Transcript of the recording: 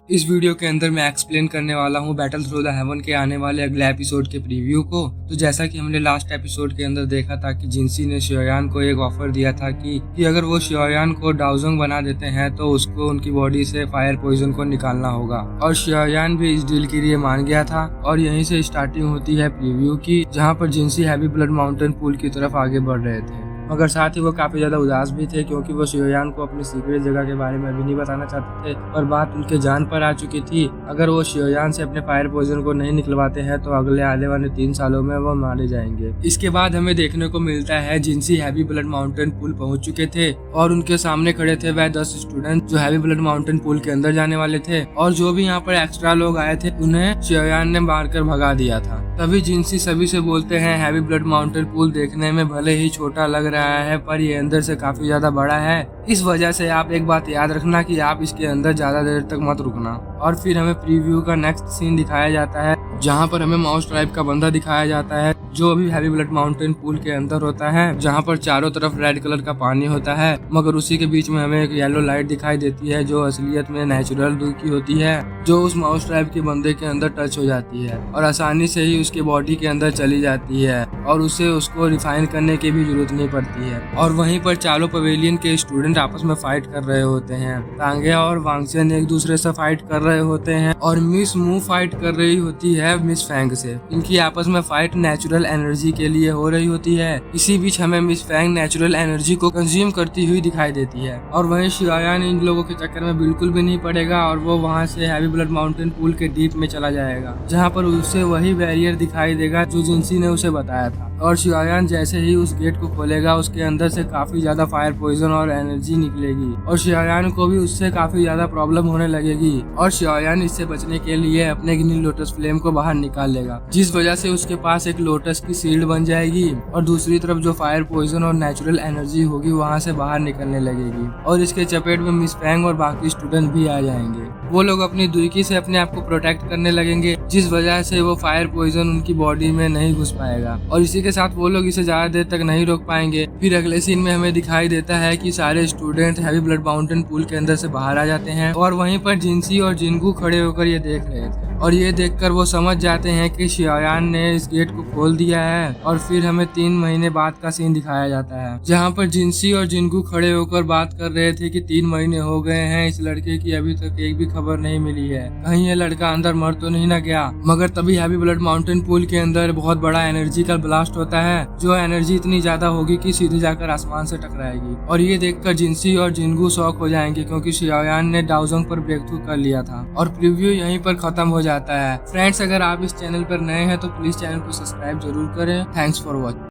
इस वीडियो के अंदर मैं एक्सप्लेन करने वाला हूँ बैटल थ्रू द हेवन के आने वाले अगले एपिसोड के प्रीव्यू को। तो जैसा कि हमने लास्ट एपिसोड के अंदर देखा था कि जिनसी ने शियोयान को एक ऑफर दिया था कि अगर वो शियोयान को डाओजोंग बना देते हैं तो उसको उनकी बॉडी से फायर पॉइजन को निकालना होगा, और शियोयान भी इस डील के लिए मान गया था। और यहीं से स्टार्टिंग होती है प्रीव्यू की, जहाँ पर जिनसी हैवी ब्लड माउंटेन पूल की तरफ आगे बढ़ रहे थे, मगर साथ ही वो काफी ज्यादा उदास भी थे क्योंकि वो शियोयान को अपनी सीक्रेट जगह के बारे में अभी नहीं बताना चाहते थे और बात उनके जान पर आ चुकी थी। अगर वो शियोयान से अपने फायर पॉइजन को नहीं निकलवाते हैं तो अगले आने वाले 3 सालों में वो मारे जाएंगे। इसके बाद हमें देखने को मिलता है जिनसी हैवी ब्लड माउंटेन पूल पहुंच चुके थे और उनके सामने खड़े थे वह 10 स्टूडेंट जो हैवी ब्लड माउंटेन पूल के अंदर जाने वाले थे, और जो भी यहाँ पर एक्स्ट्रा लोग आए थे उन्हें शियोयान ने मारकर भगा दिया था। तभी जिनसी सभी से बोलते हैं हैवी ब्लड माउंटेन पूल देखने में भले ही छोटा लग रहा है पर ये अंदर से काफी ज्यादा बड़ा है, इस वजह से आप एक बात याद रखना कि आप इसके अंदर ज्यादा देर तक मत रुकना। और फिर हमें प्रीव्यू का नेक्स्ट सीन दिखाया जाता है जहाँ पर हमें माउस ट्राइब का बंदा दिखाया जाता है जो अभी हैवी ब्लड माउंटेन पूल के अंदर होता है, जहाँ पर चारों तरफ रेड कलर का पानी होता है, मगर उसी के बीच में हमें एक येलो लाइट दिखाई देती है जो असलियत में नेचुरल दूध की होती है, जो उस माउस ट्राइब के बंदे के अंदर टच हो जाती है और आसानी से ही उसके बॉडी के अंदर चली जाती है और उसको रिफाइन करने की भी जरूरत नहीं पड़ती है। और वहीं पर चारों पवेलियन के स्टूडेंट आपस में फाइट कर रहे होते हैं। तांगे और वांगचेन एक दूसरे से फाइट कर रहे होते हैं और मिस मू फाइट कर रही होती है मिस फैंग से। इनकी आपस में फाइट नेचुरल एनर्जी के लिए हो रही होती है। इसी बीच हमें मिस फैंग नेचुरल एनर्जी को कंज्यूम करती हुई दिखाई देती है और वहीं शियोयान इन लोगों के चक्कर में बिल्कुल भी नहीं पड़ेगा और वो वहाँ से हैवी ब्लड माउंटेन पूल के डीप में चला जाएगा, जहाँ पर उसे वही बैरियर दिखाई देगा जो जिनसी ने उसे बताया था। और शियोयान जैसे ही उस गेट को खोलेगा उसके अंदर से काफी ज्यादा फायर पॉइजन और एनर्जी निकलेगी और शियोयान को भी उससे काफी ज्यादा प्रॉब्लम होने लगेगी और शियोयान इससे बचने के लिए अपने ग्रीन लोटस फ्लेम को बाहर निकाल लेगा, जिस वजह से उसके पास एक लोटस की शील्ड बन जाएगी और दूसरी तरफ जो फायर पॉइजन और नेचुरल एनर्जी होगी वहाँ से बाहर निकलने लगेगी और इसके चपेट में मिस फैंग और बाकी स्टूडेंट भी आ जाएंगे। वो लोग अपनी दुर्की से अपने आप को प्रोटेक्ट करने लगेंगे, जिस वजह से वो फायर पॉइजन उनकी बॉडी में नहीं घुस पाएगा और इसी के साथ वो लोग इसे ज्यादा देर तक नहीं रोक पाएंगे। फिर अगले सीन में हमें दिखाई देता है कि सारे student heavy blood mountain pool के अंदर से बाहर आ जाते हैं और वहीं पर जिनसी और जिनगू खड़े होकर ये देख रहे थे और ये देखकर वो समझ जाते हैं कि शियोयान ने इस गेट को खोल दिया है। और फिर हमें 3 महीने बाद का सीन दिखाया जाता है जहाँ पर जिनसी और जिनगू खड़े होकर बात कर रहे थे कि 3 महीने हो गए हैं इस लड़के की अभी तक एक भी खबर नहीं मिली है, कहीं ये लड़का अंदर मर तो नहीं ना गया। मगर तभी हैवी ब्लड माउंटेन पूल के अंदर बहुत बड़ा एनर्जी का ब्लास्ट होता है, जो एनर्जी इतनी ज्यादा होगी कि सीधे जाकर आसमान से टकराएगी और ये देखकर जिनसी और जिनगू शॉक हो जाएंगे क्योंकि शियोयान ने डाओजोंग पर ब्रेक थ्रू कर लिया था। और प्रीव्यू यहीं पर खत्म हो जाता है। फ्रेंड्स, अगर आप इस चैनल पर नए हैं तो प्लीज चैनल को सब्सक्राइब जरूर करें। Thanks for watching.